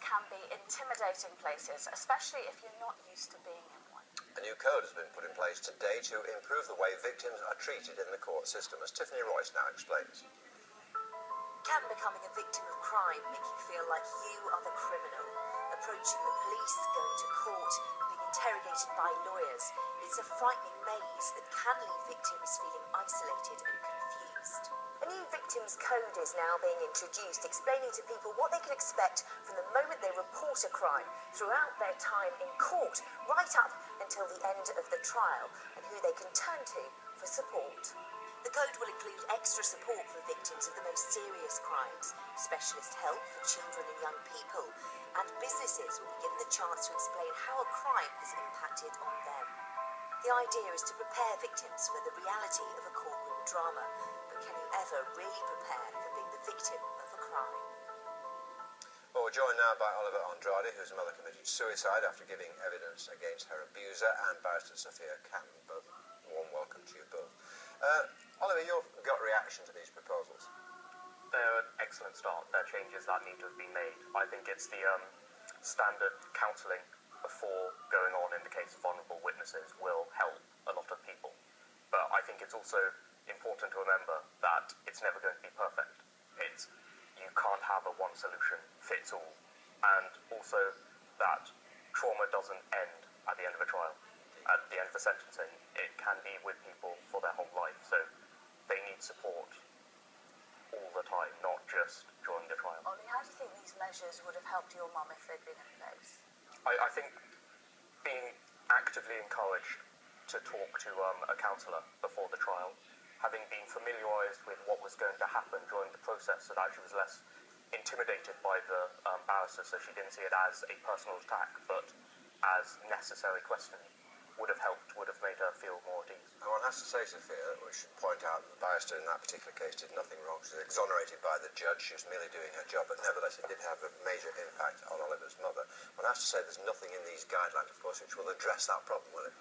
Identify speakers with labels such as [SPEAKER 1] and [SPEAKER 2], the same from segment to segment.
[SPEAKER 1] can be intimidating places, especially if you're not used to being in one.
[SPEAKER 2] A new code has been put in place today to improve the way victims are treated in the court system, as Tiffany Royce now explains.
[SPEAKER 3] Can becoming a victim of crime make you feel like you are the criminal? Approaching the police, going to court, being interrogated by lawyers. It's a frightening maze that can leave victims feeling isolated and confused. A new victims code is now being introduced, explaining to people what they can expect from the moment they report a crime throughout their time in court, right up until the end of the trial, and who they can turn to for support. The code will include extra support for victims of the most serious crimes, specialist help for children and young people, and businesses will be given the chance to explain how a crime has impacted on them. The idea is to prepare victims for the reality of a courtroom drama, but can you ever really prepare for being the victim of a crime?
[SPEAKER 2] Well, we're joined now by Oliver Andrade, whose mother committed suicide after giving evidence against her abuser, and Barrister Sophia Campbell. Warm welcome to you both. Oliver, your gut reaction to these proposals?
[SPEAKER 4] They're an excellent start. They're changes that need to have been made. I think it's the standard counselling before going on in the case of vulnerable witnesses will help a lot of people. But I think it's also important to remember that it's never going to be perfect. You can't have a one solution fits all. And also that trauma doesn't end at the end of a trial. At the end of the sentencing, it can be with people for their whole life. So they need support all the time, not just during the trial.
[SPEAKER 1] Ollie, how do you think these measures would have helped your mum if they'd been in place?
[SPEAKER 4] I think being actively encouraged to talk to a counsellor before the trial, having been familiarised with what was going to happen during the process so that she was less intimidated by the barrister, so she didn't see it as a personal attack but as necessary questioning, would have helped, would have made her feel more at ease.
[SPEAKER 2] And one has to say, Sophia, we should point out that the barrister in that particular case did nothing wrong. She was exonerated by the judge. She was merely doing her job, but nevertheless it did have a major impact on Oliver's mother. One has to say there's nothing in these guidelines, of course, which will address that problem, will it?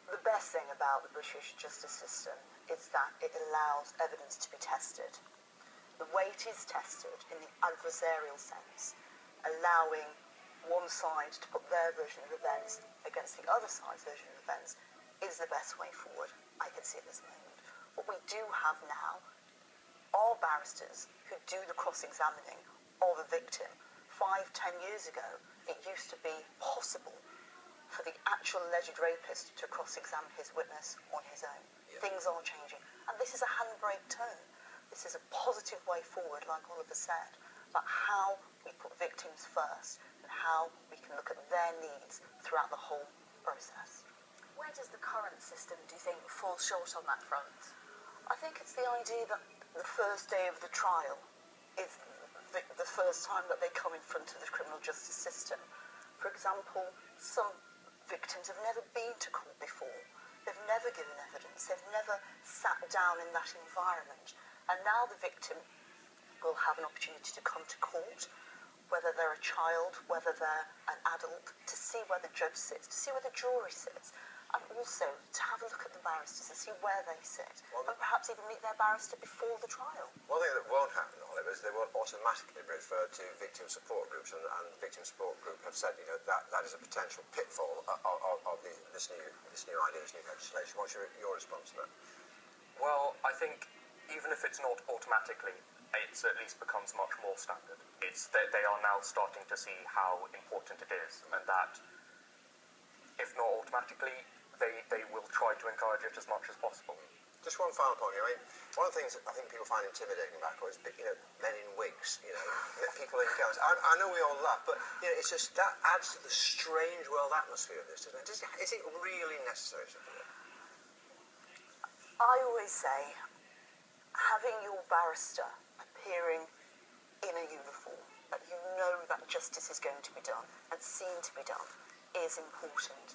[SPEAKER 5] The best thing about the British justice system is that it allows evidence to be tested. The way it is tested in the adversarial sense, allowing one side to put their version of events against the other side's version of events, is the best way forward. I can see at this moment. What we do have now are barristers who do the cross-examining of a victim. 5-10 years ago, it used to be possible for the actual alleged rapist to cross-examine his witness on his own.
[SPEAKER 2] Yeah.
[SPEAKER 5] Things are changing. And this is a handbrake turn. This is a positive way forward, like Oliver said, about how we put victims first and how we can look at their needs throughout the whole process.
[SPEAKER 1] Where does the current system, do you think, fall short on that front?
[SPEAKER 5] I think it's the idea that the first day of the trial is the first time that they come in front of the criminal justice system. For example, some victims have never been to court before. They've never given evidence. They've never sat down in that environment. And now the victim will have an opportunity to come to court, whether they're a child, whether they're an adult, to see where the judge sits, to see where the jury sits, and also to have a look at the barristers and see where they sit, and perhaps even meet their barrister before the trial.
[SPEAKER 2] One thing that won't happen, Oliver, is they won't automatically be referred to victim support groups, and the victim support group have said, that is a potential pitfall of this new idea, this new legislation. What's your response to that?
[SPEAKER 4] Well, I think even if it's not automatically, it at least becomes much more standard. They are now starting to see how important it is, and that if not automatically, they will try to encourage it as much as possible.
[SPEAKER 2] Just one final point. One of the things that I think people find intimidating about it is, men in wigs, people in gowns. I know we all laugh, but it's just that adds to the strange world atmosphere of this, doesn't it? Is it really necessary?
[SPEAKER 5] I always say, having your barrister appearing in a uniform, that you know that justice is going to be done and seen to be done, is important.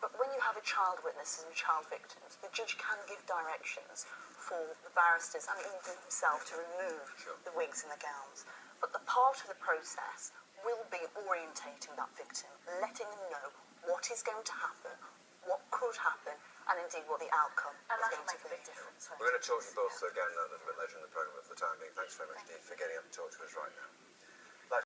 [SPEAKER 5] But when you have a child witness and child victims, the judge can give directions for the barristers and even himself to remove the wigs and the gowns. But the part of the process will be orientating that victim, letting them know what is going to happen, what could happen, and indeed what the outcome
[SPEAKER 1] and
[SPEAKER 5] is
[SPEAKER 1] that'll
[SPEAKER 5] going
[SPEAKER 1] make
[SPEAKER 5] to
[SPEAKER 1] a
[SPEAKER 5] be.
[SPEAKER 1] big difference.
[SPEAKER 2] We're going to talk to you both again a little bit later in the programme. For the time being, thanks very much indeed for getting up to talk to us right now.